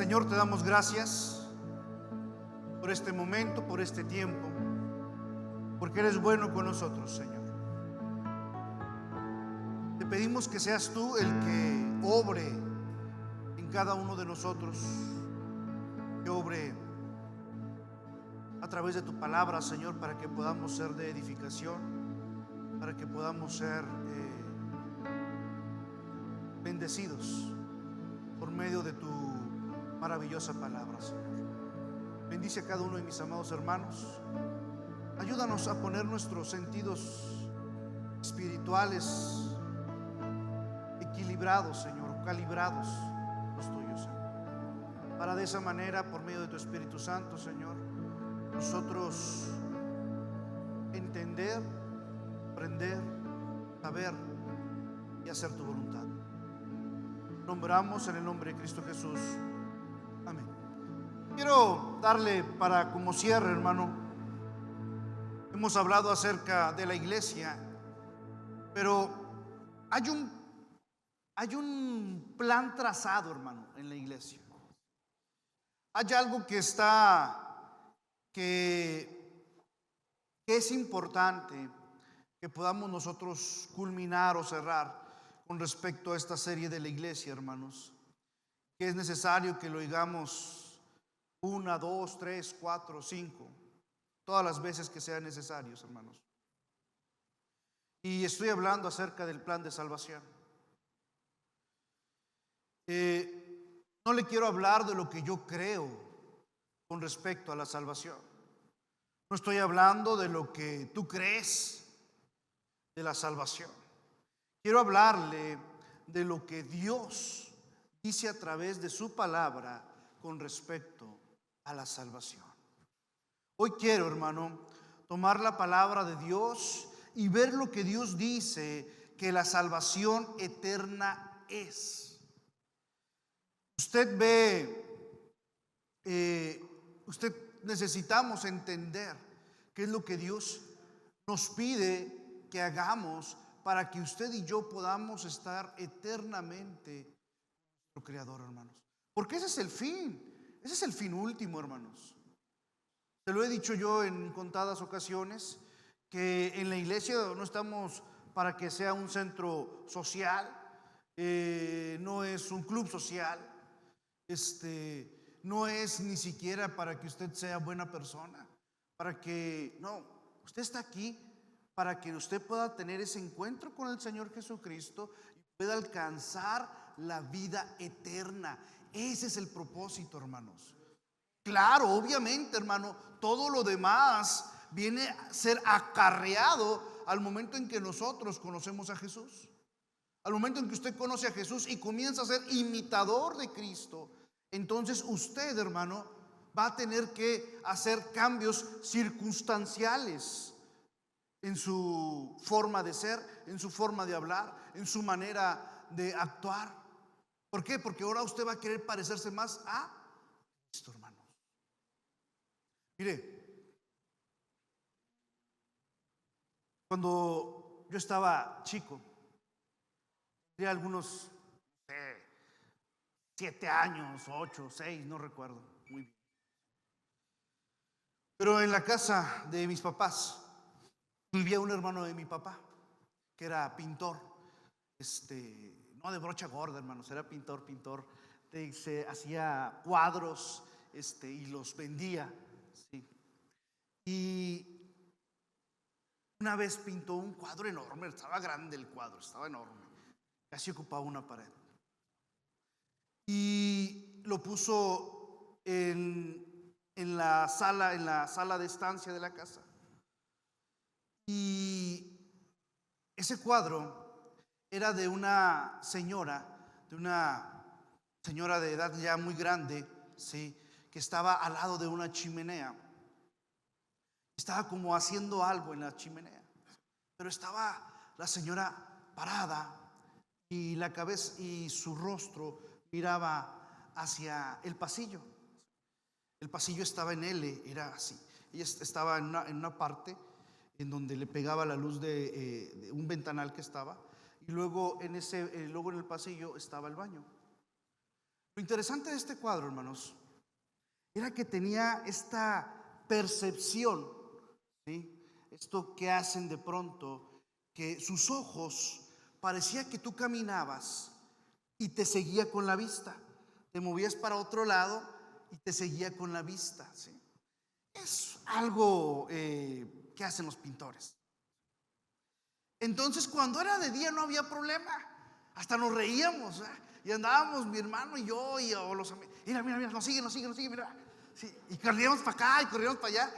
Señor, te damos gracias por este momento, por este tiempo, porque eres bueno con nosotros, Señor. Te pedimos que seas tú el que obre en cada uno de nosotros, que obre a través de tu palabra, Señor, para que podamos ser de edificación, para que podamos ser bendecidos por medio de tu maravillosa palabra, Señor. Bendice a cada uno de mis amados hermanos. Ayúdanos a poner nuestros sentidos espirituales equilibrados, Señor, calibrados los tuyos, Señor, para de esa manera, por medio de tu Espíritu Santo, Señor, nosotros entender, aprender, saber y hacer tu voluntad. Nombramos en el nombre de Cristo Jesús. Amén. Quiero darle para como cierre, hermano. Hemos hablado acerca de la iglesia, pero hay un plan trazado, hermano, en la iglesia. Hay algo que es importante que podamos nosotros culminar o cerrar con respecto a esta serie de la iglesia, hermanos, que es necesario que lo digamos 1, 2, 3, 4, 5, todas las veces que sean necesarios, hermanos. Y estoy hablando acerca del plan de salvación. No le quiero hablar de lo que yo creo con respecto a la salvación. No estoy hablando de lo que tú crees de la salvación. Quiero hablarle de lo que Dios dice a través de su palabra con respecto a la salvación. Hoy quiero, hermano, tomar la palabra de Dios y ver lo que Dios dice que la salvación eterna es. Usted necesitamos entender qué es lo que Dios nos pide que hagamos para que usted y yo podamos estar eternamente con nuestro Creador, hermanos. Porque ese es el fin último, hermanos. Te lo he dicho yo en contadas ocasiones, que en la iglesia no estamos para que sea un centro social, no es un club social, no es ni siquiera para que usted sea buena persona, usted está aquí para que usted pueda tener ese encuentro con el Señor Jesucristo y pueda alcanzar la vida eterna. Ese es el propósito, hermanos. Claro, obviamente, hermano, todo lo demás viene a ser acarreado al momento en que nosotros conocemos a Jesús. Al momento en que usted conoce a Jesús y comienza a ser imitador de Cristo, entonces usted, hermano, va a tener que hacer cambios circunstanciales en su forma de ser, en su forma de hablar, en su manera de actuar. ¿Por qué? Porque ahora usted va a querer parecerse más a Cristo, hermano. Mire, cuando yo estaba chico, tenía algunos 7 años, 8, 6, no recuerdo muy bien. Pero en la casa de mis papás vivía un hermano de mi papá que era pintor, no de brocha gorda, hermanos, era pintor, se hacía cuadros, y los vendía, sí. Y una vez pintó un cuadro enorme, estaba grande el cuadro, estaba enorme, casi ocupaba una pared. Y lo puso en la sala de estancia de la casa. Y ese cuadro era de una señora de edad ya muy grande, ¿sí?, que estaba al lado de una chimenea. Estaba como haciendo algo en la chimenea, pero estaba la señora parada y la cabeza y su rostro miraba hacia el pasillo. El pasillo estaba en L, era así. Ella estaba en una parte en donde le pegaba la luz de un ventanal que estaba, y luego luego en el pasillo estaba el baño. Lo interesante de este cuadro, hermanos, era que tenía esta percepción, ¿sí? Esto que hacen de pronto, que sus ojos parecía que tú caminabas y te seguía con la vista, te movías para otro lado y te seguía con la vista, ¿sí? Es algo que hacen los pintores. Entonces, cuando era de día no había problema, hasta nos reíamos, ¿eh? Y andábamos mi hermano y yo o los amigos. Mira, mira, mira, nos sigue, mira. Sí, y corríamos para acá y corríamos para allá.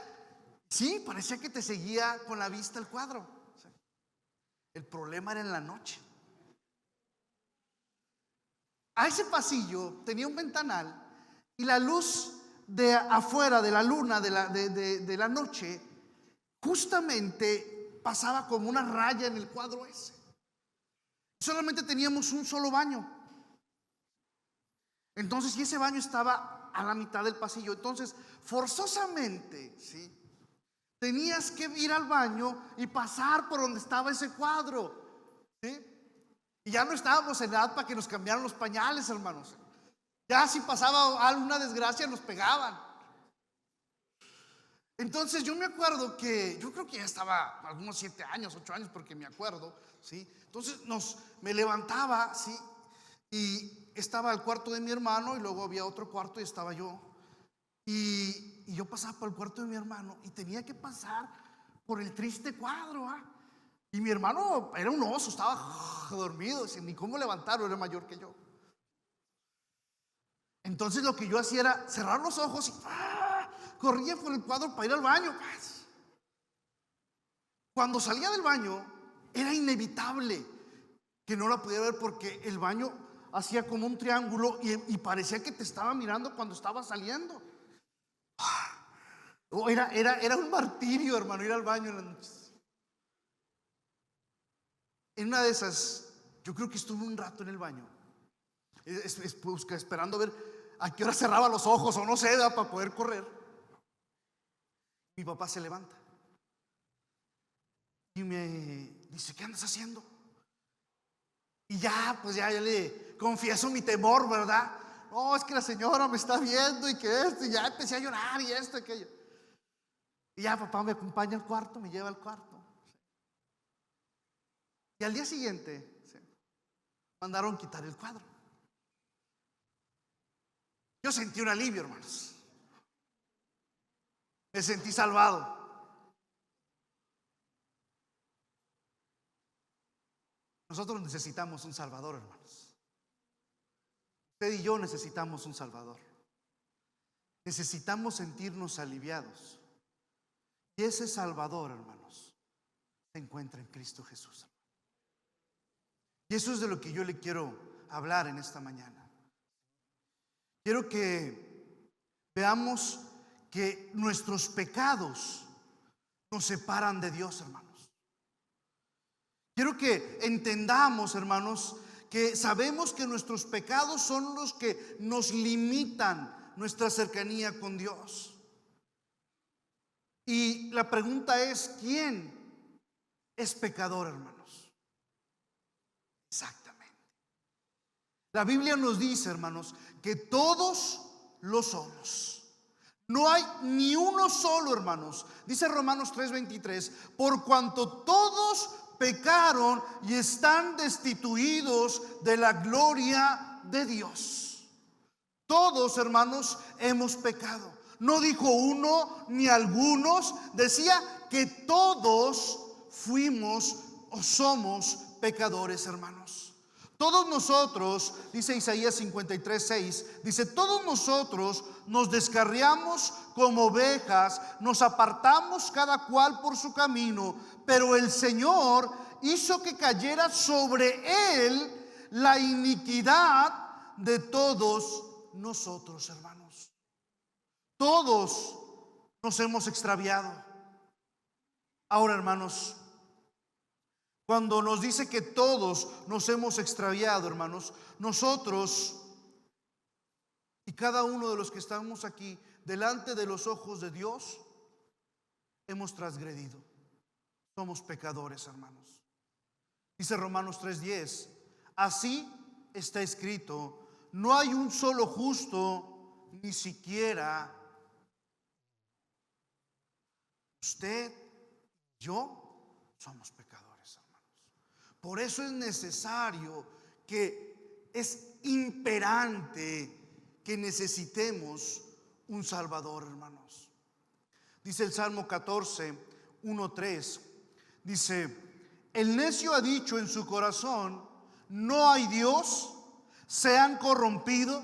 Sí, parecía que te seguía con la vista el cuadro. Sí. El problema era en la noche. A ese pasillo tenía un ventanal y la luz de afuera de la luna de la noche justamente pasaba como una raya en el cuadro ese. Solamente teníamos un solo baño. Entonces, y ese baño estaba a la mitad del pasillo. Entonces, forzosamente, ¿sí?, tenías que ir al baño y pasar por donde estaba ese cuadro, ¿sí? Y ya no estábamos en edad para que nos cambiaran los pañales, hermanos. Ya si pasaba alguna desgracia nos pegaban. Entonces yo me acuerdo que yo creo que ya estaba algunos 7 años, 8 años, porque me acuerdo, ¿sí? Entonces me levantaba, ¿sí? Y estaba el cuarto de mi hermano y luego había otro cuarto y estaba yo. Y yo pasaba por el cuarto de mi hermano y tenía que pasar por el triste cuadro, ¿ah? Y mi hermano era un oso, estaba dormido, sin ni cómo levantarlo, era mayor que yo. Entonces lo que yo hacía era cerrar los ojos y corría por el cuadro para ir al baño. Cuando salía del baño era inevitable que no la pudiera ver, porque el baño hacía como un triángulo y parecía que te estaba mirando cuando estaba saliendo. Era un martirio, hermano, ir al baño en las noches. En una de esas, yo creo que estuve un rato en el baño, esperando a ver a qué hora cerraba los ojos o no sé, para poder correr. Mi papá se levanta y me dice: ¿qué andas haciendo? Y ya, pues ya le confieso mi temor, ¿verdad? No, es que la señora me está viendo y que esto, y ya empecé a llorar y esto, aquello. Y ya papá me acompaña al cuarto, me lleva al cuarto. Y al día siguiente mandaron quitar el cuadro. Yo sentí un alivio, hermanos. Me sentí salvado. Nosotros necesitamos un Salvador, hermanos. Usted y yo necesitamos un Salvador. Necesitamos sentirnos aliviados. Y ese Salvador, hermanos, se encuentra en Cristo Jesús. Y eso es de lo que yo le quiero hablar en esta mañana. Quiero que veamos que nuestros pecados nos separan de Dios, hermanos. Quiero que entendamos, hermanos, que sabemos que nuestros pecados son los que nos limitan nuestra cercanía con Dios. Y la pregunta es: ¿quién es pecador, hermanos? Exactamente. La Biblia nos dice, hermanos, que todos lo somos. No hay ni uno solo, hermanos. Dice Romanos 3:23: por cuanto todos pecaron y están destituidos de la gloria de Dios. Todos, hermanos, hemos pecado. No dijo uno ni algunos, decía que todos fuimos o somos pecadores, hermanos. Todos nosotros, dice Isaías 53:6, dice: todos nosotros nos descarriamos como ovejas, nos apartamos cada cual por su camino, pero el Señor hizo que cayera sobre él la iniquidad de todos nosotros, hermanos. Todos nos hemos extraviado. Ahora, hermanos, cuando nos dice que todos nos hemos extraviado, hermanos, nosotros y cada uno de los que estamos aquí delante de los ojos de Dios hemos transgredido. Somos pecadores, hermanos. Dice Romanos 3:10: así está escrito: no hay un solo justo, ni siquiera usted, yo, somos pecadores, hermanos. Por eso es necesario es imperante que necesitemos un Salvador, hermanos. Dice el Salmo 14, 1-3, dice: el necio ha dicho en su corazón, no hay Dios, se han corrompido,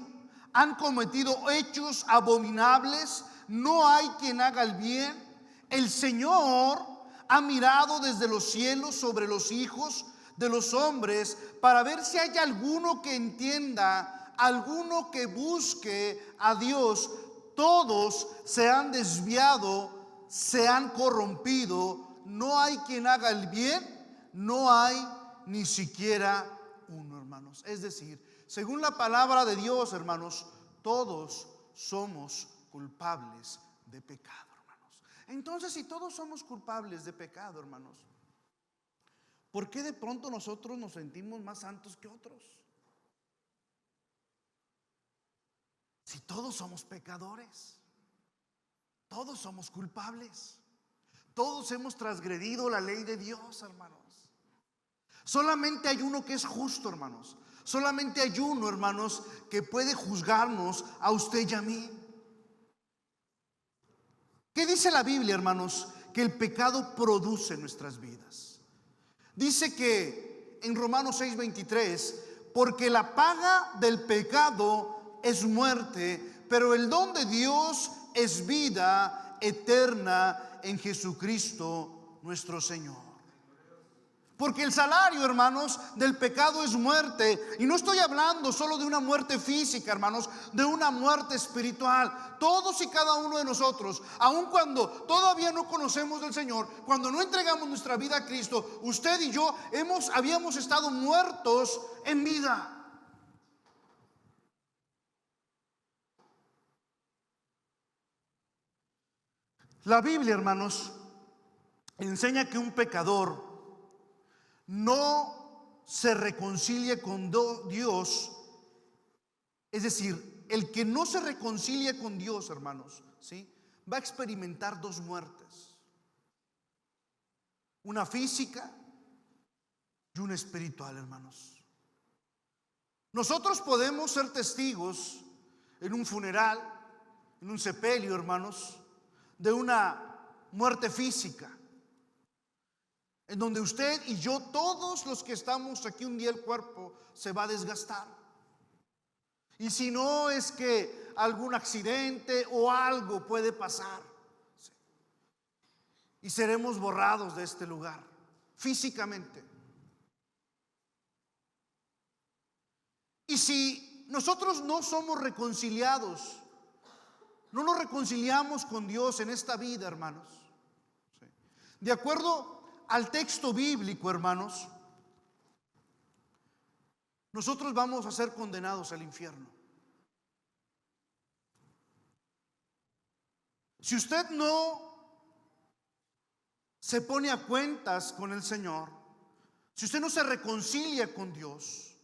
han cometido hechos abominables, no hay quien haga el bien. El Señor ha mirado desde los cielos sobre los hijos de los hombres para ver si hay alguno que entienda, alguno que busque a Dios. Todos se han desviado, se han corrompido, no hay quien haga el bien, no hay ni siquiera uno, hermanos. Es decir, según la palabra de Dios, hermanos, todos somos culpables de pecado, hermanos. Entonces, si todos somos culpables de pecado, hermanos, ¿por qué de pronto nosotros nos sentimos más santos que otros? Si todos somos pecadores, todos somos culpables, todos hemos transgredido la ley de Dios, hermanos. Solamente hay uno que es justo, hermanos. Solamente hay uno, hermanos, que puede juzgarnos a usted y a mí. ¿Qué dice la Biblia, hermanos? Que el pecado produce en nuestras vidas. Dice que en Romanos 6:23, porque la paga del pecado es muerte, pero el don de Dios es vida eterna en Jesucristo nuestro Señor. Porque el salario, hermanos, del pecado es muerte. Y no estoy hablando solo de una muerte física, hermanos, de una muerte espiritual. Todos y cada uno de nosotros, aun cuando todavía no conocemos del Señor, cuando no entregamos nuestra vida a Cristo, usted y yo habíamos estado muertos en vida. La Biblia, hermanos, enseña que un pecador no se reconcilia con Dios. Es decir, el que no se reconcilia con Dios, hermanos, ¿sí?, va a experimentar dos muertes: una física y una espiritual, hermanos. Nosotros podemos ser testigos en un funeral, en un sepelio, hermanos, de una muerte física, en donde usted y yo, todos los que estamos aquí, un día el cuerpo se va a desgastar. Y si no es que algún accidente o algo puede pasar, ¿sí?, y seremos borrados de este lugar físicamente. Y si nosotros no somos reconciliados, no nos reconciliamos con Dios en esta vida, hermanos, ¿sí?, de acuerdo al texto bíblico, hermanos, nosotros vamos a ser condenados al infierno. Si usted no se pone a cuentas con el Señor, si usted no se reconcilia con Dios,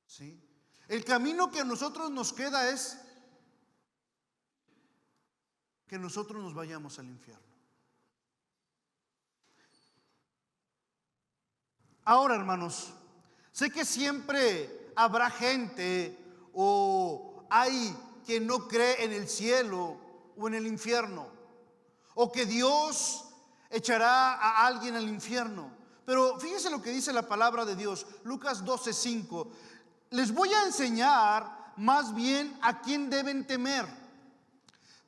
¿sí?, el camino que a nosotros nos queda es que nosotros nos vayamos al infierno. Ahora, hermanos, sé que siempre habrá gente o hay quien no cree en el cielo o en el infierno, o que Dios echará a alguien al infierno. Pero fíjense lo que dice la palabra de Dios, Lucas 12:5. Les voy a enseñar más bien a quién deben temer.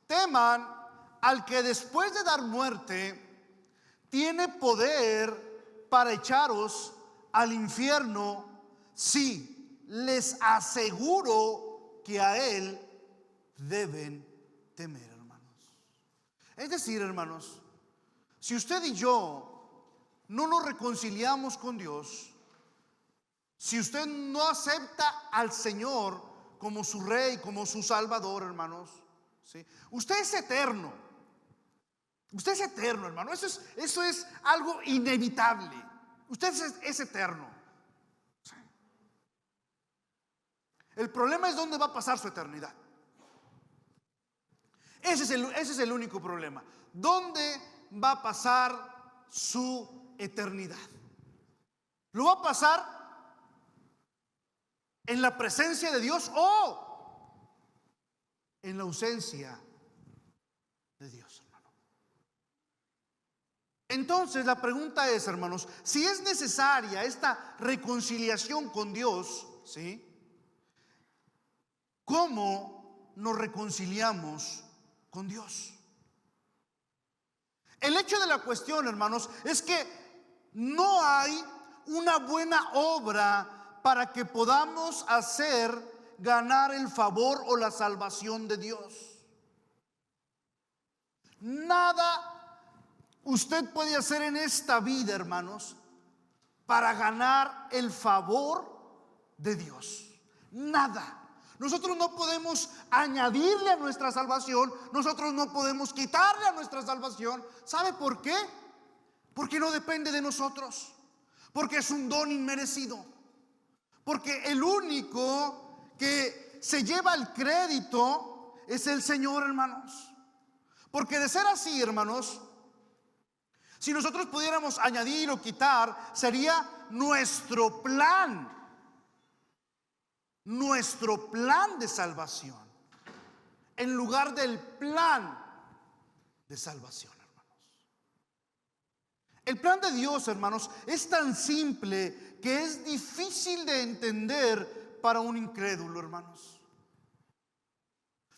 Teman al que después de dar muerte tiene poder para echaros al infierno. Sí, les aseguro que a él deben temer, hermanos. Es decir, hermanos, si usted y yo no nos reconciliamos con Dios, si usted no acepta al Señor como su Rey, como su Salvador, hermanos, ¿sí?, usted es eterno. Usted es eterno, hermano. Eso es algo inevitable. Usted es eterno. El problema es dónde va a pasar su eternidad. Ese es el único problema. ¿Dónde va a pasar su eternidad? ¿Lo va a pasar en la presencia de Dios o en la ausencia de Dios, hermano? Entonces la pregunta es, hermanos, si es necesaria esta reconciliación con Dios, ¿sí? ¿Cómo nos reconciliamos con Dios? El hecho de la cuestión, hermanos, es que no hay una buena obra para que podamos hacer ganar el favor o la salvación de Dios. Nada usted puede hacer en esta vida, hermanos, para ganar el favor de Dios. Nada. Nosotros no podemos añadirle a nuestra salvación. Nosotros no podemos quitarle a nuestra salvación. ¿Sabe por qué? Porque no depende de nosotros. Porque es un don inmerecido. Porque el único que se lleva el crédito es el Señor, hermanos. Porque de ser así, hermanos, si nosotros pudiéramos añadir o quitar, sería nuestro plan de salvación en lugar del plan de salvación, hermanos. El plan de Dios, hermanos, es tan simple que es difícil de entender para un incrédulo, hermanos.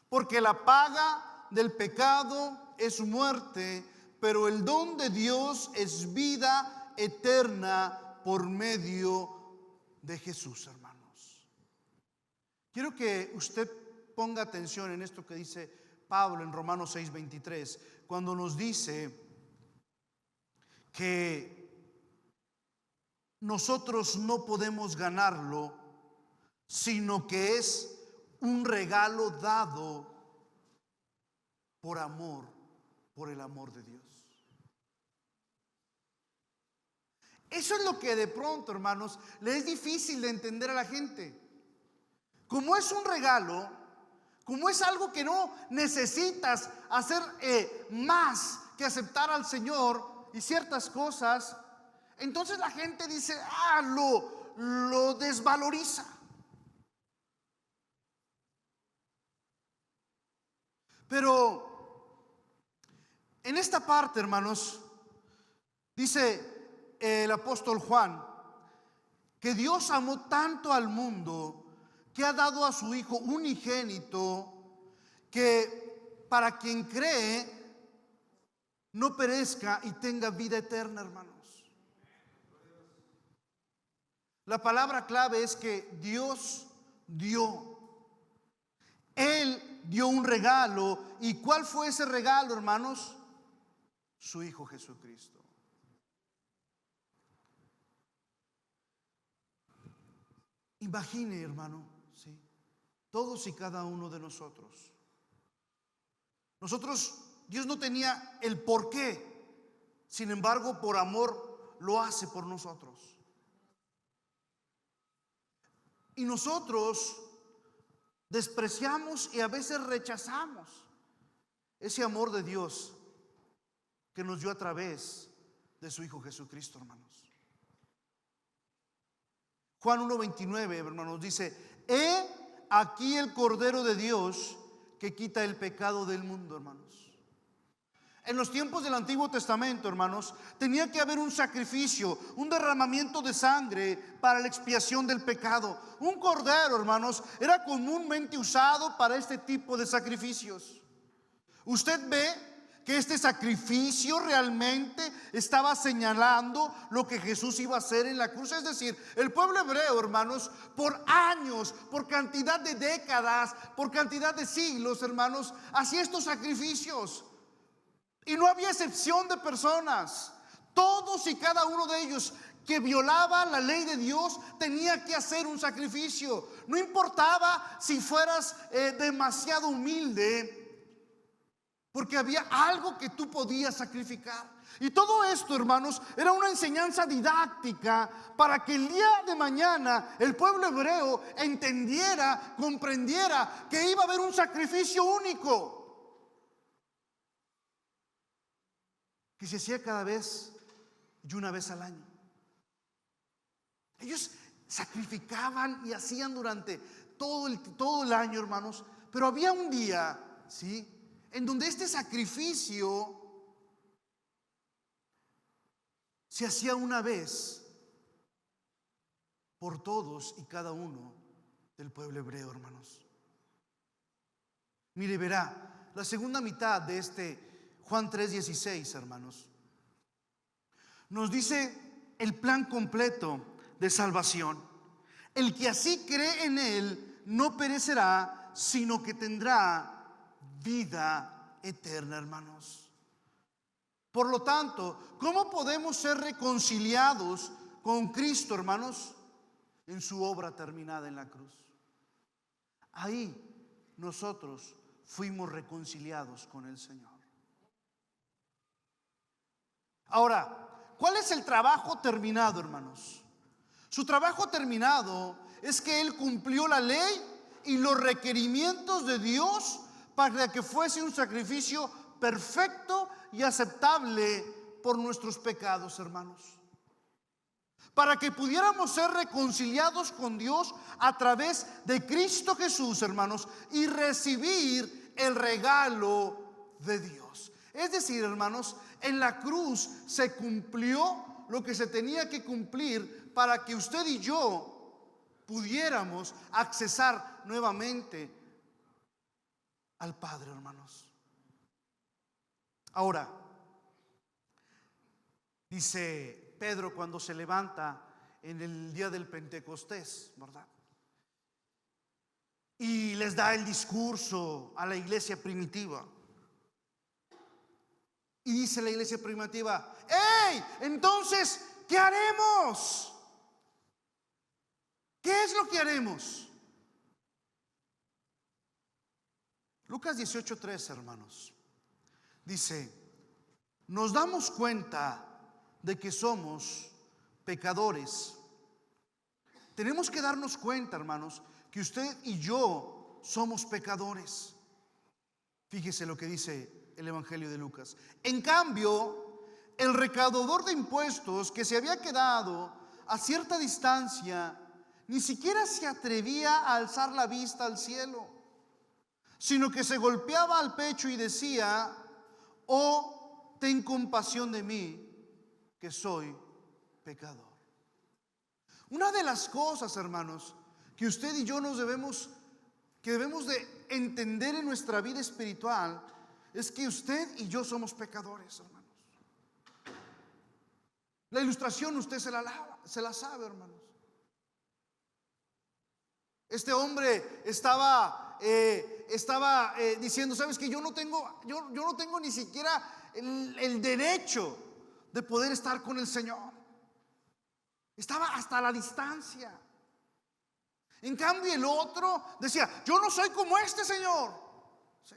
Porque la paga del pecado es muerte, pero el don de Dios es vida eterna por medio de Jesús, hermanos. Quiero que usted ponga atención en esto que dice Pablo en Romanos 6:23, cuando nos dice que nosotros no podemos ganarlo, sino que es un regalo dado por amor, por el amor de Dios. Eso es lo que de pronto, hermanos, le es difícil de entender a la gente. Como es un regalo, como es algo que no necesitas hacer más que aceptar al Señor y ciertas cosas, entonces la gente dice, lo desvaloriza. Pero en esta parte, hermanos, dice el apóstol Juan que Dios amó tanto al mundo que ha dado a su Hijo unigénito, que para quien cree no perezca y tenga vida eterna, hermanos. La palabra clave es que Dios dio. Él dio un regalo. ¿Y cuál fue ese regalo, hermanos? Su Hijo Jesucristo. Imagine, hermano, ¿sí? Todos y cada uno de nosotros. Dios no tenía el por qué. Sin embargo, por amor lo hace por nosotros. Y nosotros despreciamos y a veces rechazamos ese amor de Dios que nos dio a través de su Hijo Jesucristo, hermanos. Juan 1:29, hermanos, dice: he aquí el Cordero de Dios que quita el pecado del mundo, hermanos. En los tiempos del Antiguo Testamento, hermanos, tenía que haber un sacrificio, un derramamiento de sangre para la expiación del pecado. Un cordero, hermanos, era comúnmente usado para este tipo de sacrificios. Usted ve que este sacrificio realmente estaba señalando lo que Jesús iba a hacer en la cruz. Es decir, el pueblo hebreo, hermanos, por años, por cantidad de décadas, por cantidad de siglos, hermanos, hacía estos sacrificios. Y no había excepción de personas. Todos y cada uno de ellos que violaba la ley de Dios tenía que hacer un sacrificio. No importaba si fueras demasiado humilde, porque había algo que tú podías sacrificar. Y todo esto, hermanos, era una enseñanza didáctica para que el día de mañana el pueblo hebreo entendiera, comprendiera que iba a haber un sacrificio único que se hacía cada vez y una vez al año. Ellos sacrificaban y hacían durante todo el año, hermanos, pero había un día, ¿sí?, en donde este sacrificio se hacía una vez por todos y cada uno del pueblo hebreo, hermanos. Mire, verá, la segunda mitad de este Juan 3:16, hermanos, nos dice el plan completo de salvación. El que así cree en Él no perecerá, sino que tendrá vida eterna, hermanos. Por lo tanto, ¿cómo podemos ser reconciliados con Cristo, hermanos? En su obra terminada en la cruz. Ahí nosotros fuimos reconciliados con el Señor. Ahora, ¿cuál es el trabajo terminado, hermanos? Su trabajo terminado es que Él cumplió la ley y los requerimientos de Dios para que fuese un sacrificio perfecto y aceptable por nuestros pecados, hermanos. Para que pudiéramos ser reconciliados con Dios a través de Cristo Jesús, hermanos, y recibir el regalo de Dios. Es decir, hermanos, en la cruz se cumplió lo que se tenía que cumplir para que usted y yo pudiéramos accesar nuevamente al Padre, hermanos. Ahora, dice Pedro cuando se levanta en el día del Pentecostés, ¿verdad? Y les da el discurso a la iglesia primitiva. Y dice la iglesia primitiva: ¡hey! Entonces, ¿qué haremos? ¿Qué es lo que haremos? Lucas 18:3, hermanos, dice: nos damos cuenta de que somos pecadores. Tenemos que darnos cuenta, hermanos, que usted y yo somos pecadores. Fíjese lo que dice el Evangelio de Lucas. En cambio, el recaudador de impuestos, que se había quedado a cierta distancia, ni siquiera se atrevía a alzar la vista al cielo, sino que se golpeaba al pecho y decía: oh, ten compasión de mí, que soy pecador. Una de las cosas, hermanos, que usted y yo debemos de entender en nuestra vida espiritual es que usted y yo somos pecadores, hermanos. La ilustración usted se la sabe, hermanos. Este hombre estaba diciendo: sabes que yo no tengo ni siquiera el derecho de poder estar con el Señor. Estaba hasta la distancia. En cambio, el otro decía: yo no soy como este Señor. ¿Sí?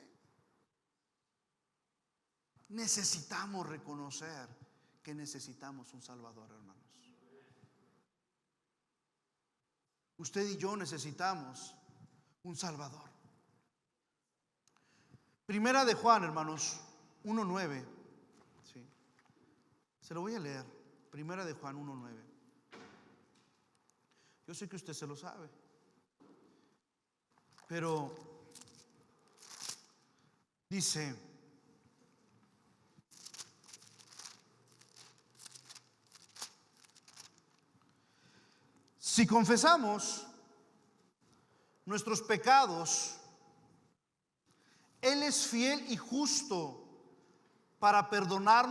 Necesitamos reconocer que necesitamos un Salvador, hermanos. Usted y yo necesitamos un Salvador. Primera de Juan, hermanos, 1:9. ¿Sí? Se lo voy a leer. Primera de Juan 1:9. Yo sé que usted se lo sabe, pero dice: si confesamos nuestros pecados, Él es fiel y justo para perdonar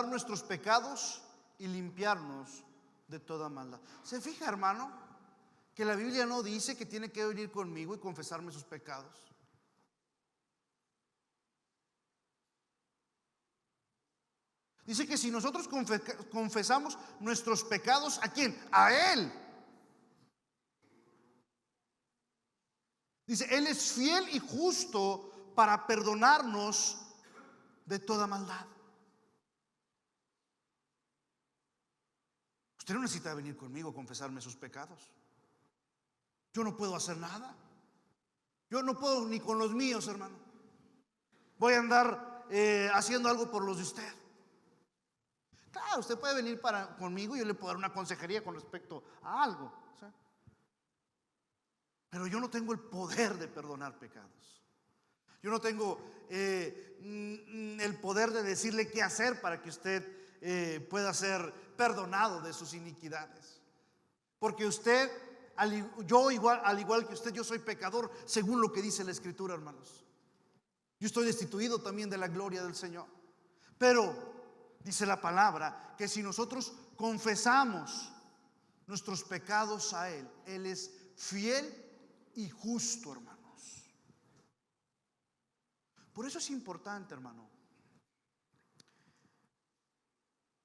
nuestros pecados y limpiarnos de toda maldad. ¿Se fija, hermano, que la Biblia no dice que tiene que venir conmigo y confesarme sus pecados? Dice que si nosotros confesamos nuestros pecados, ¿a quién? A Él. Dice: Él es fiel y justo para perdonarnos de toda maldad. Usted no necesita venir conmigo a confesarme sus pecados. Yo no puedo hacer nada. Yo no puedo ni con los míos, hermano. Voy a andar haciendo algo por los de usted. Claro, usted puede venir conmigo y yo le puedo dar una consejería con respecto a algo, ¿sí? Pero yo no tengo el poder de perdonar pecados. Yo no tengo el poder de decirle qué hacer para que usted pueda ser perdonado de sus iniquidades. Porque usted, al igual que usted, yo soy pecador según lo que dice la Escritura, hermanos. Yo estoy destituido también de la gloria del Señor. Pero dice la palabra que si nosotros confesamos nuestros pecados a Él, Él es fiel y justo, hermanos. Por eso es importante, hermano,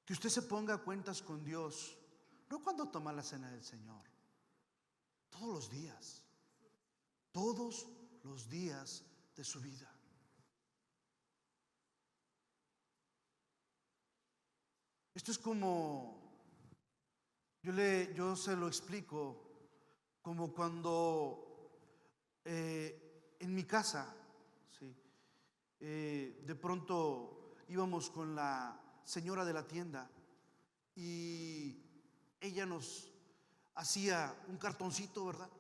que usted se ponga a cuentas con Dios, no cuando toma la cena del Señor, todos los días de su vida. Esto es como, yo se lo explico, como cuando en mi casa, ¿sí? De pronto íbamos con la señora de la tienda y ella nos hacía un cartoncito, ¿verdad?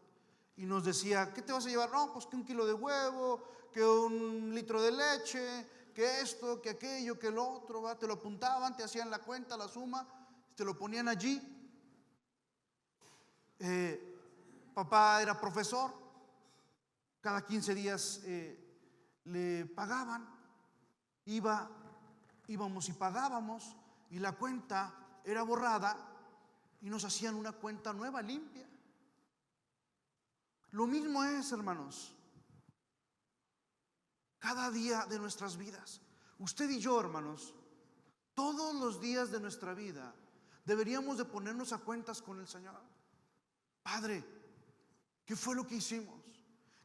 Y nos decía, ¿qué te vas a llevar? No, pues que 1 kilo de huevo, que 1 litro de leche, que esto, que aquello, que lo otro, ¿verdad? Te lo apuntaban, te hacían la cuenta, la suma, te lo ponían allí. Papá era profesor, cada 15 días le pagaban, íbamos y pagábamos, y la cuenta era borrada y nos hacían una cuenta nueva, limpia. Lo mismo es, hermanos, cada día de nuestras vidas. Usted y yo, hermanos, todos los días de nuestra vida deberíamos de ponernos a cuentas con el Señor. Padre, ¿qué fue lo que hicimos?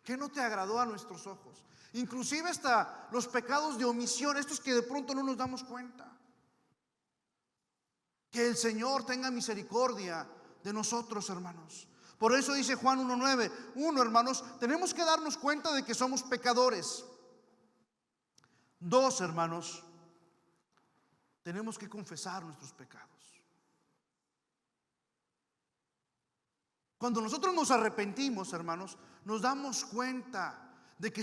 ¿Qué no te agradó a nuestros ojos? Inclusive hasta los pecados de omisión, estos que de pronto no nos damos cuenta. Que el Señor tenga misericordia de nosotros, hermanos. Por eso dice Juan 1:9, hermanos, tenemos que darnos cuenta de que somos pecadores. 2, hermanos, tenemos que confesar nuestros pecados. Cuando nosotros nos arrepentimos, hermanos, nos damos cuenta de que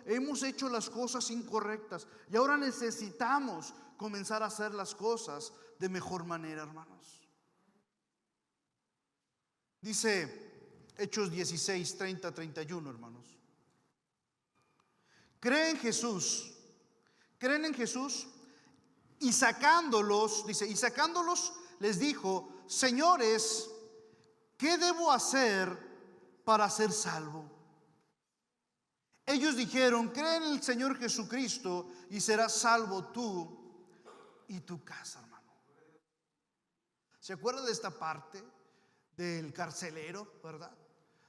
hemos hecho las cosas incorrectas y ahora necesitamos comenzar a hacer las cosas de mejor manera, hermanos. Dice Hechos 16, 30, 31, hermanos. Creen en Jesús y sacándolos, dice, y sacándolos les dijo, señores, ¿qué debo hacer para ser salvo? Ellos dijeron, cree en el Señor Jesucristo y serás salvo tú y tu casa, hermano. ¿Se acuerda de esta parte del carcelero, verdad?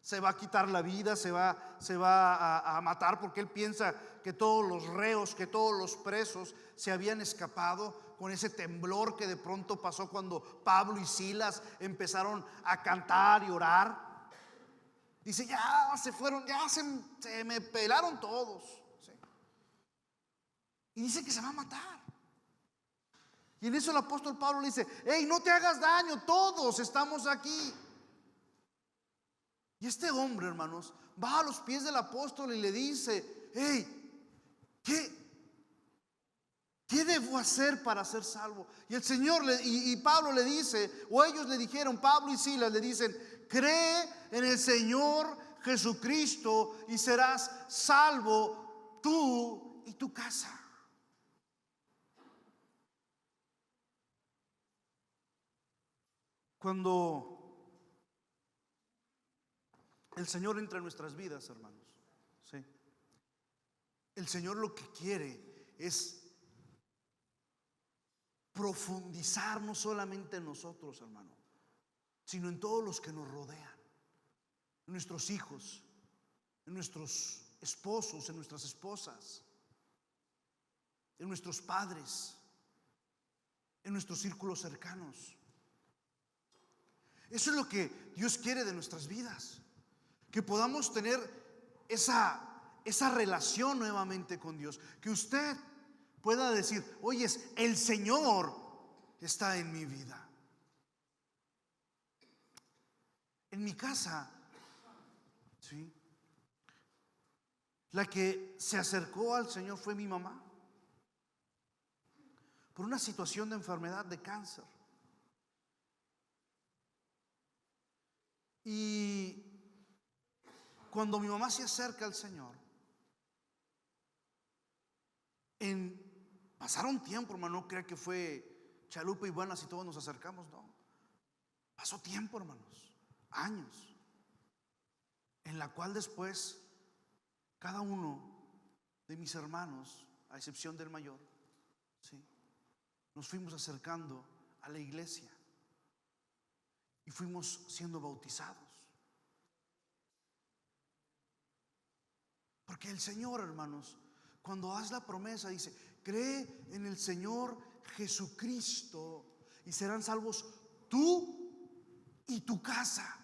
Se va a quitar la vida, se va a matar porque él piensa que todos los reos, que todos los presos se habían escapado, con ese temblor que de pronto pasó cuando Pablo y Silas empezaron a cantar y orar. Dice, ya se fueron, ya se me pelaron todos, ¿sí? Y dice que se va a matar. Y en eso el apóstol Pablo le dice, hey, no te hagas daño, todos estamos aquí. Y este hombre, hermanos, va a los pies del apóstol y le dice, hey, ¿qué debo hacer para ser salvo? Y el Señor y Pablo le dice, o ellos le dijeron, Pablo y Silas le dicen, cree en el Señor Jesucristo y serás salvo tú y tu casa. Cuando el Señor entra en nuestras vidas, hermanos, ¿sí? El Señor lo que quiere es profundizar no solamente en nosotros, hermano, sino en todos los que nos rodean, en nuestros hijos, en nuestros esposos, en nuestras esposas, en nuestros padres, en nuestros círculos cercanos. Eso es lo que Dios quiere de nuestras vidas, que podamos tener esa relación nuevamente con Dios, que usted pueda decir: oye, el Señor está en mi vida. En mi casa, ¿sí?, la que se acercó al Señor fue mi mamá, por una situación de enfermedad, de cáncer. Y cuando mi mamá se acerca al Señor, pasaron tiempo, hermano. No crea que fue chalupa y buenas y todos nos acercamos, no. Pasó tiempo, hermanos, años, en la cual después cada uno de mis hermanos, a excepción del mayor, ¿sí?, nos fuimos acercando a la iglesia y fuimos siendo bautizados. Porque el Señor, hermanos, cuando haz la promesa, dice: cree en el Señor Jesucristo y serán salvos tú y tu casa.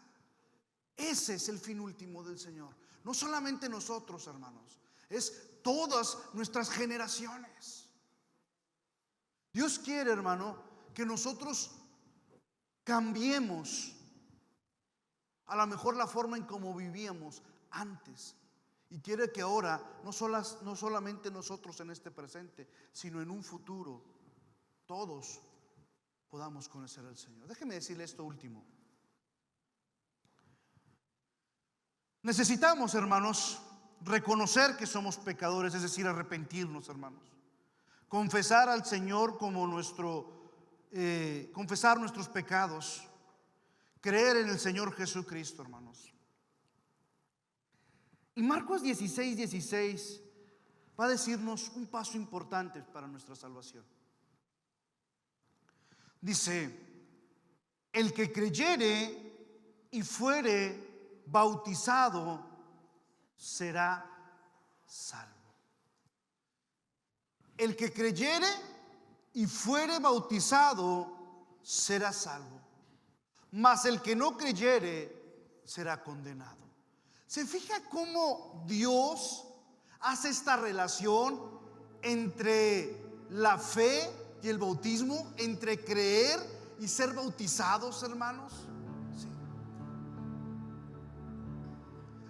Ese es el fin último del Señor. No solamente nosotros, hermanos, es todas nuestras generaciones. Dios quiere, hermano, que nosotros cambiemos a lo mejor la forma en cómo vivíamos antes, y quiere que ahora no solamente nosotros en este presente, sino en un futuro todos podamos conocer al Señor. Déjeme decirle esto último. Necesitamos, hermanos, reconocer que somos pecadores, es decir, arrepentirnos, hermanos. Confesar al Señor como confesar nuestros pecados. Creer en el Señor Jesucristo, hermanos. Y Marcos 16:16 va a decirnos un paso importante para nuestra salvación. Dice: el que creyere y fuere bautizado será salvo. El que creyere y fuere bautizado será salvo, mas el que no creyere será condenado. ¿Se fija cómo Dios hace esta relación entre la fe y el bautismo, entre creer y ser bautizados, hermanos? Sí.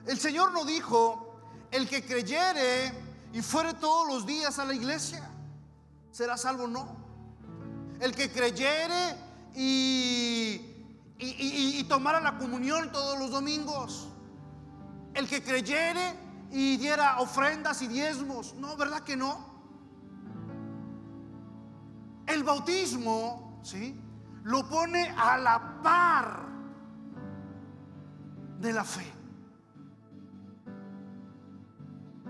El Señor no dijo: el que creyere y fuere todos los días a la iglesia será salvo. No. El que creyere y tomara la comunión todos los domingos, el que creyere y diera ofrendas y diezmos, no, ¿verdad que no? El bautismo, ¿sí?, lo pone a la par de la fe.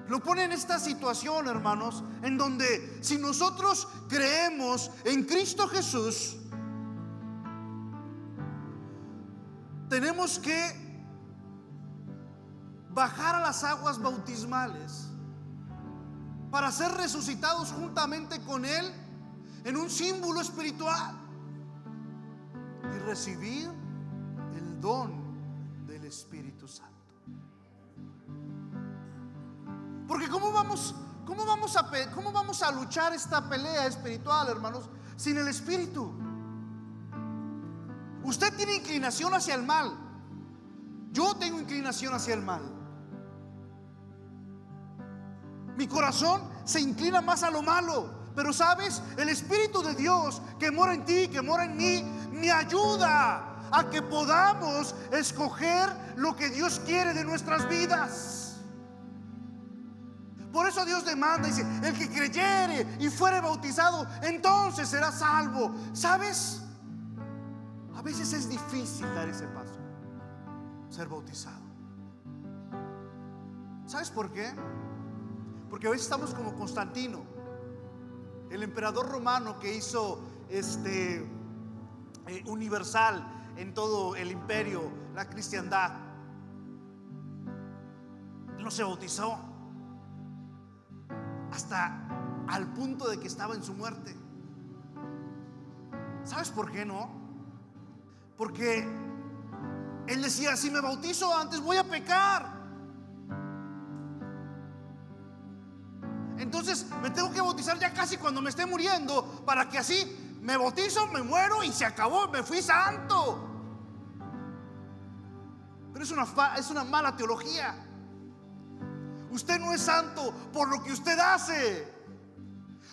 Lo pone en esta situación, hermanos, en donde si nosotros creemos en Cristo Jesús, tenemos que bajar a las aguas bautismales para ser resucitados juntamente con Él en un símbolo espiritual y recibir el don del Espíritu Santo. Porque ¿cómo vamos a luchar esta pelea espiritual, hermanos, sin el Espíritu? Usted tiene inclinación hacia el mal. Yo tengo inclinación hacia el mal. Mi corazón se inclina más a lo malo. Pero sabes, el Espíritu de Dios que mora en ti, que mora en mí, me ayuda a que podamos escoger lo que Dios quiere de nuestras vidas. Por eso Dios demanda, dice: el que creyere y fuere bautizado, entonces será salvo. ¿Sabes? A veces es difícil dar ese paso, ser bautizado. ¿Sabes por qué? Porque a veces estamos como Constantino, el emperador romano que hizo universal en todo el imperio la cristiandad. No se bautizó. hasta al punto de que estaba en su muerte. ¿Sabes por qué no? Porque él decía: si me bautizo antes voy a pecar, entonces me tengo que bautizar ya casi cuando me esté muriendo, para que así me bautizo, me muero y se acabó, me fui santo. Pero es una mala teología. Usted no es santo por lo que usted hace.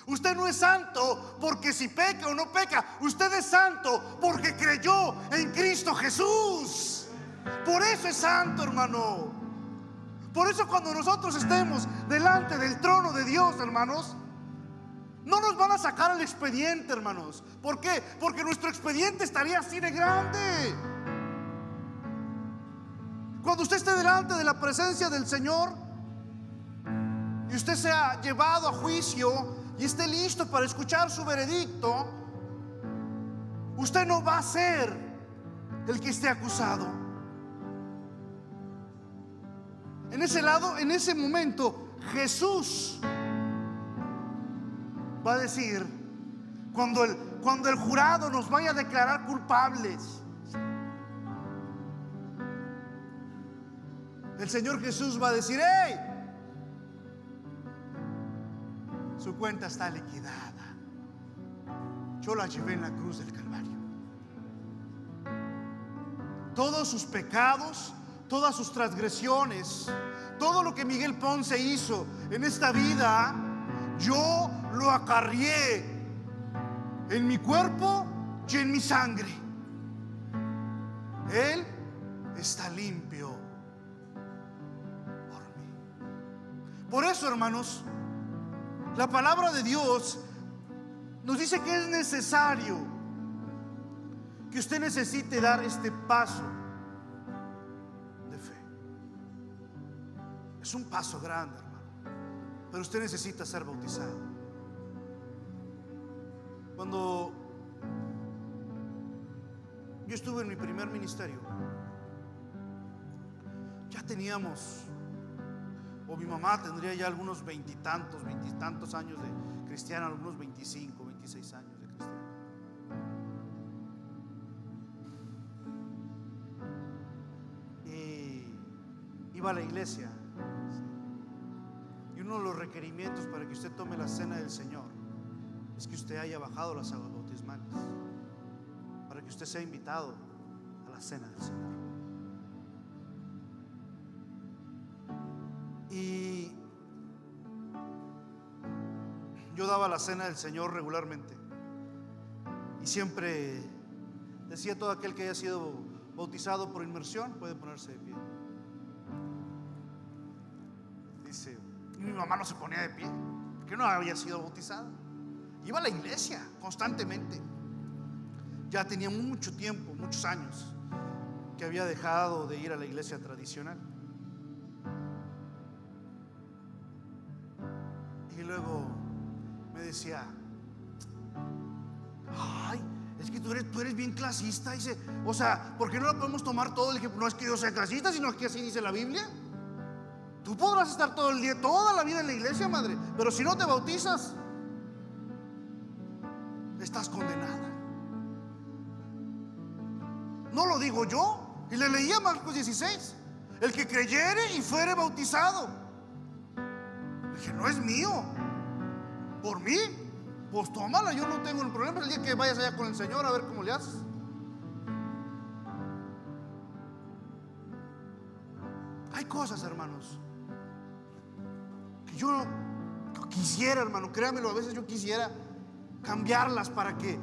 Usted no es santo porque si peca o no peca. Usted es santo porque creyó en Cristo Jesús. Por eso es santo, hermano. Por eso cuando nosotros estemos delante del trono de Dios, hermanos, no nos van a sacar el expediente, hermanos. ¿Por qué? Porque nuestro expediente estaría así de grande. Cuando usted esté delante de la presencia del Señor y usted sea llevado a juicio y esté listo para escuchar su veredicto, usted no va a ser el que esté acusado. En ese lado, en ese momento, Jesús va a decir, cuando el jurado nos vaya a declarar culpables, el Señor Jesús va a decir: ¡hey! Su cuenta está liquidada. Yo la llevé en la cruz del Calvario. Todos sus pecados, todas sus transgresiones, todo lo que Miguel Ponce hizo en esta vida, yo lo acarrié en mi cuerpo y en mi sangre. Él está limpio por mí. Por eso, hermanos, la palabra de Dios nos dice que es necesario que usted necesite dar este paso de fe. Es un paso grande, hermano, pero usted necesita ser bautizado. Cuando yo estuve en mi primer ministerio, ya teníamos, o mi mamá tendría ya algunos veintitantos años de cristiana, algunos 25, 26 años de cristiana. Y iba a la iglesia. Y uno de los requerimientos para que usted tome la cena del Señor es que usted haya bajado las aguas bautismales, para que usted sea invitado a la cena del Señor. Y yo daba la cena del Señor regularmente, y siempre decía: todo aquel que haya sido bautizado por inmersión puede ponerse de pie. Dice, y mi mamá no se ponía de pie porque no había sido bautizada. Iba a la iglesia constantemente. Ya tenía mucho tiempo, muchos años, que había dejado de ir a la iglesia tradicional. Y luego me decía: ay, es que tú eres bien clasista. Dice, o sea, ¿por qué no lo podemos tomar todo? Le dije: no es que yo sea clasista, sino que así dice la Biblia. Tú podrás estar todo el día, toda la vida en la iglesia, madre, pero si no te bautizas, estás condenada. No lo digo yo. Y le leía Marcos 16: el que creyere y fuere bautizado. Le dije: no es mío. Por mí, pues tómala, yo no tengo el problema. El día que vayas allá con el Señor, a ver cómo le haces. Hay cosas, hermanos, que yo quisiera, hermano, créamelo, a veces yo quisiera cambiarlas para que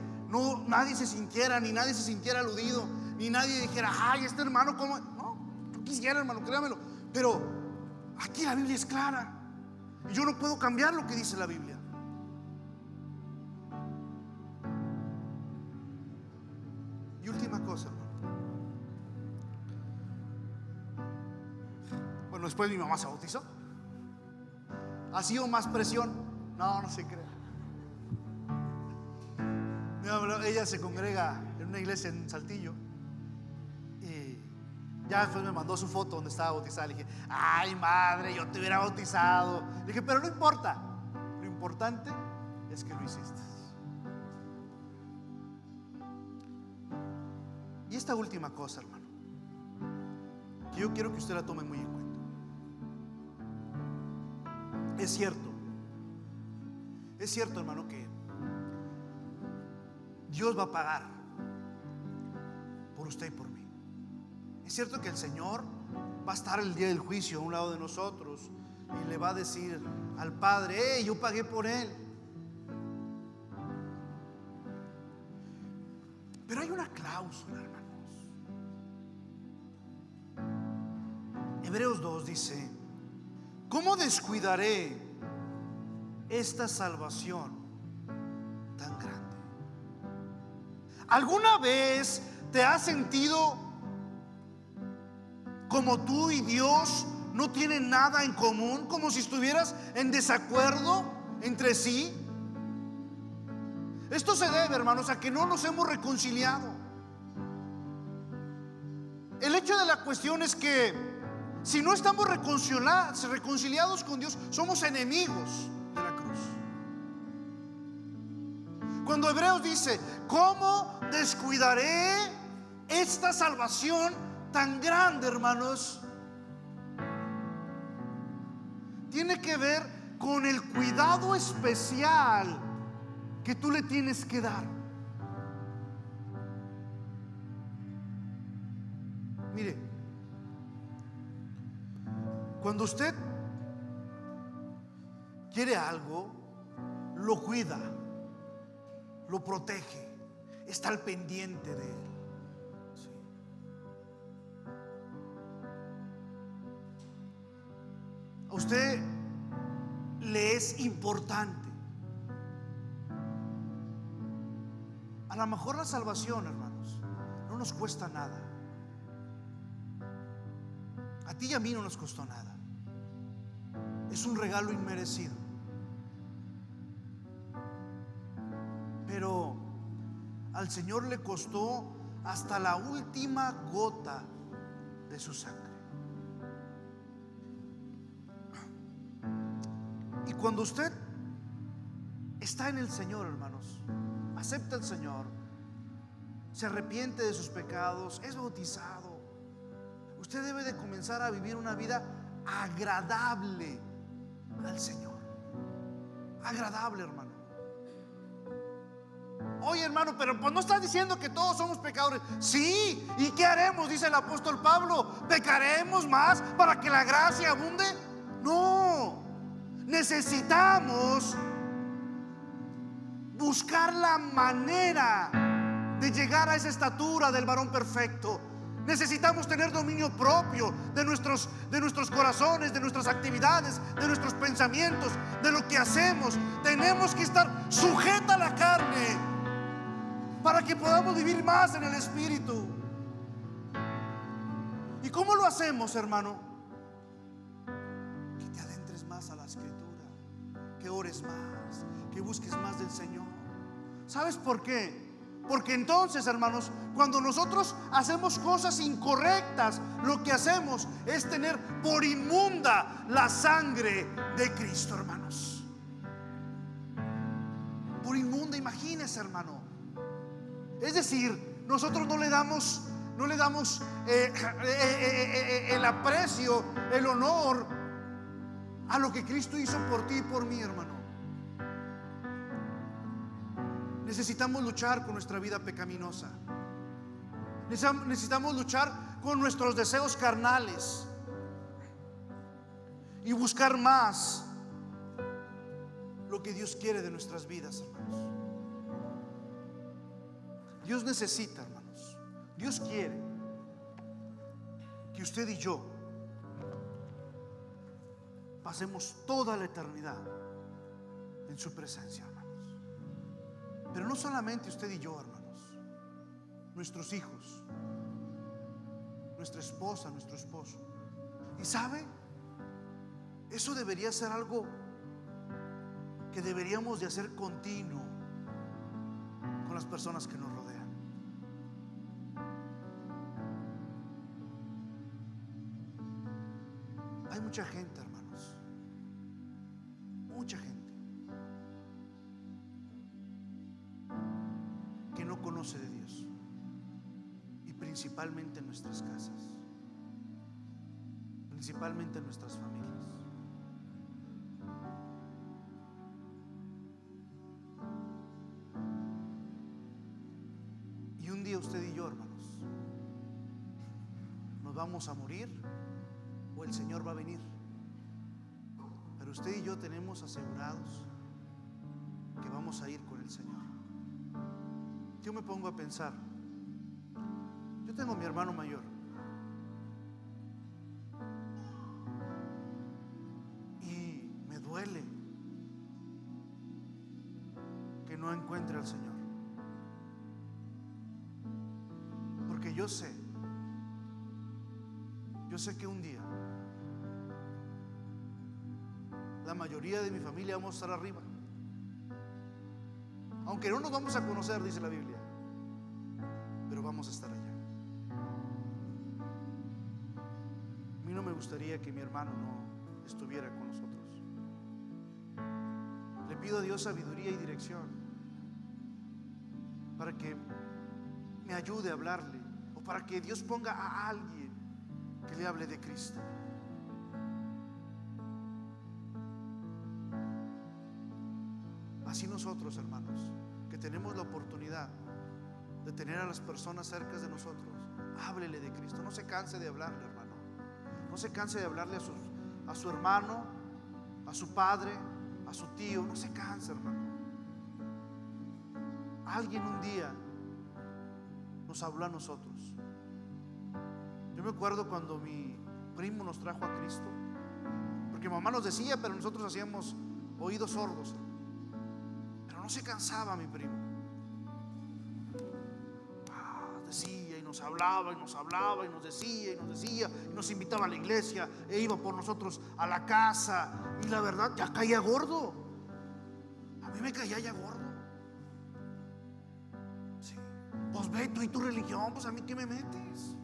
nadie se sintiera, ni nadie se sintiera aludido, ni nadie dijera: ay, este hermano, ¿cómo? No, yo quisiera, hermano, créamelo, pero aquí la Biblia es clara y yo no puedo cambiar lo que dice la Biblia. Y última cosa, hermano. Bueno, después mi mamá se bautizó. ¿Ha sido más presión? No se crea. Ella se congrega en una iglesia en Saltillo, y ya después me mandó su foto donde estaba bautizada. Le dije: ay, madre, yo te hubiera bautizado. Le dije: pero no importa, importante es que lo hiciste. Y esta última cosa, hermano, que yo quiero que usted la tome muy en cuenta. Es cierto, hermano, que Dios va a pagar por usted y por mí. Es cierto que el Señor va a estar el día del juicio a un lado de nosotros y le va a decir al Padre: hey, yo pagué por él. Pero hay una cláusula, hermanos. Hebreos 2 dice: ¿cómo descuidaré esta salvación tan grande? ¿Alguna vez te has sentido como tú y Dios no tienen nada en común, como si estuvieras en desacuerdo entre sí? Esto se debe, hermanos, a que no nos hemos reconciliado. El hecho de la cuestión es que si no estamos reconciliados con Dios, somos enemigos de la cruz. Cuando Hebreos dice: ¿cómo descuidaré esta salvación tan grande, hermanos? Tiene que ver con el cuidado especial que tú le tienes que dar. Mire, cuando usted quiere algo, lo cuida, lo protege, está al pendiente de él. Sí. A usted le es importante. A lo mejor la salvación, hermanos, no nos cuesta nada. A ti y a mí no nos costó nada. Es un regalo inmerecido. Pero al Señor le costó hasta la última gota de su sangre. Y cuando usted está en el Señor, hermanos, acepta al Señor, se arrepiente de sus pecados, es bautizado, usted debe de comenzar a vivir una vida agradable al Señor. Agradable, hermano. Oye, hermano, pero pues no estás diciendo que todos somos pecadores. Sí, ¿y qué haremos? Dice el apóstol Pablo: ¿pecaremos más para que la gracia abunde? No, necesitamos buscar la manera de llegar a esa estatura del varón perfecto. Necesitamos tener dominio propio de nuestros corazones, de nuestras actividades, de nuestros pensamientos, de lo que hacemos. Tenemos que estar sujeta a la carne para que podamos vivir más en el Espíritu. ¿Y cómo lo hacemos, hermano? Que te adentres más a la Escritura, que ores más, que busques más del Señor. ¿Sabes por qué? Porque entonces, hermanos, cuando nosotros hacemos cosas incorrectas, lo que hacemos es tener por inmunda la sangre de Cristo, hermanos. Por inmunda, imagínese, hermano. Es decir, nosotros no le damos el aprecio, el honor a lo que Cristo hizo por ti y por mí, hermano. Necesitamos luchar con nuestra vida pecaminosa. Necesitamos luchar con nuestros deseos carnales y buscar más lo que Dios quiere de nuestras vidas, hermanos. Dios necesita, hermanos, Dios quiere que usted y yo pasemos toda la eternidad en su presencia, hermanos. Pero no solamente usted y yo, hermanos, nuestros hijos, nuestra esposa, nuestro esposo. Y sabe, eso debería ser algo que deberíamos de hacer continuo con las personas que nos rodean. Hay mucha gente, hermanos, mucha gente conoce de Dios, y principalmente en nuestras casas, principalmente en nuestras familias. Y un día usted y yo, hermanos, nos vamos a morir o el Señor va a venir. Pero usted y yo tenemos asegurados que vamos a ir con el Señor. Yo me pongo a pensar, yo tengo a mi hermano mayor, y me duele que no encuentre al Señor, porque yo sé que un día la mayoría de mi familia vamos a estar arriba, aunque no nos vamos a conocer, dice la Biblia, pero vamos a estar allá. A mí no me gustaría que mi hermano no estuviera con nosotros. Le pido a Dios sabiduría y dirección para que me ayude a hablarle, o para que Dios ponga a alguien que le hable de Cristo. Así nosotros, hermanos, que tenemos la oportunidad de tener a las personas cerca de nosotros, háblele de Cristo. No se canse de hablarle, hermano. No se canse de hablarle a su hermano, a su padre, a su tío. No se canse, hermano. Alguien un día nos habló a nosotros. Yo me acuerdo cuando mi primo nos trajo a Cristo, porque mamá nos decía, pero nosotros hacíamos oídos sordos. Pero no se cansaba mi primo. Decía y nos hablaba y nos hablaba y nos decía y nos decía, y nos invitaba a la iglesia e iba por nosotros a la casa, y la verdad ya caía gordo. A mí me caía ya gordo. Sí. Pues ve tú y tu religión, pues a mí qué me metes.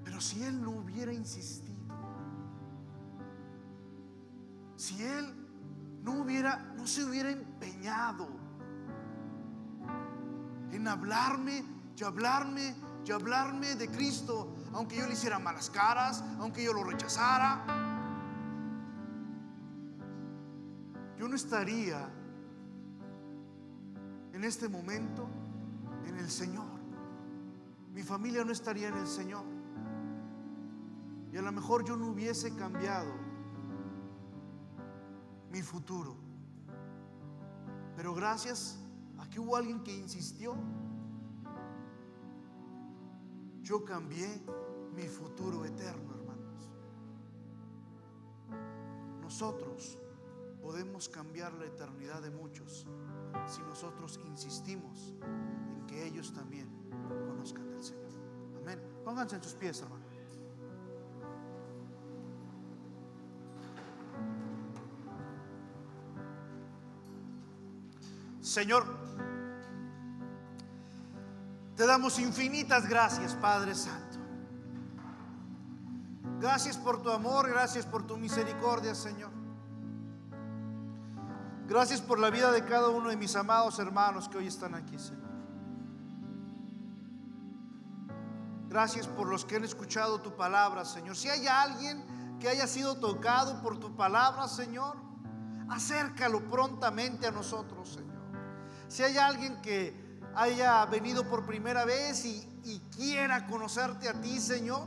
Pero si él no hubiera insistido, si él no se hubiera empeñado en hablarme y hablarme y hablarme de Cristo, aunque yo le hiciera malas caras, aunque yo lo rechazara, yo no estaría en este momento en el Señor. Mi familia no estaría en el Señor, y a lo mejor yo no hubiese cambiado mi futuro. Pero gracias a que hubo alguien que insistió, yo cambié mi futuro eterno, hermanos. Nosotros podemos cambiar la eternidad de muchos si nosotros insistimos en que ellos también conozcan del Señor. Amén. Pónganse en sus pies, hermanos. Señor, te damos infinitas gracias, Padre Santo. Gracias por tu amor, gracias por tu misericordia, Señor. Gracias por la vida de cada uno de mis amados hermanos que hoy están aquí, Señor. Gracias por los que han escuchado tu palabra, Señor. Si hay alguien que haya sido tocado por tu palabra, Señor, acércalo prontamente a nosotros, Señor. Si hay alguien que haya venido por primera vez y quiera conocerte a ti, Señor,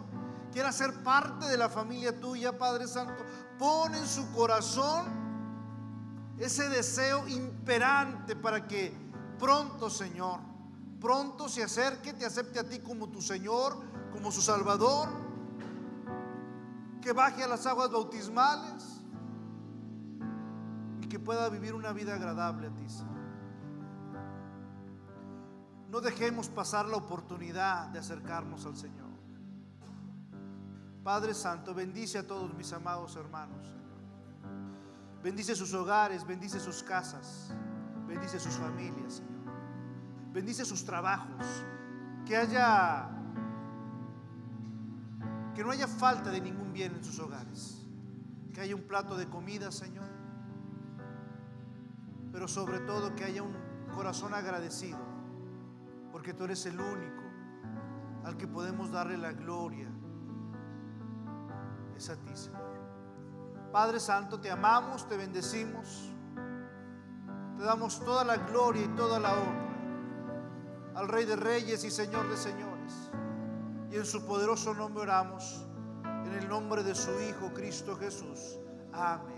quiera ser parte de la familia tuya, Padre Santo, pon en su corazón ese deseo imperante para que pronto, Señor, pronto se acerque, te acepte a ti como tu Señor, como su Salvador, que baje a las aguas bautismales y que pueda vivir una vida agradable a ti, Señor. No dejemos pasar la oportunidad de acercarnos al Señor. Padre Santo, bendice a todos mis amados hermanos, Señor. Bendice sus hogares, bendice sus casas, bendice sus familias, Señor. Bendice sus trabajos, que no haya falta de ningún bien en sus hogares, que haya un plato de comida, Señor, pero sobre todo que haya un corazón agradecido, porque tú eres el único al que podemos darle la gloria. Es a ti, Señor. Padre Santo, te amamos, te bendecimos, te damos toda la gloria y toda la honra al Rey de Reyes y Señor de Señores, y en su poderoso nombre oramos, en el nombre de su Hijo Cristo Jesús. Amén.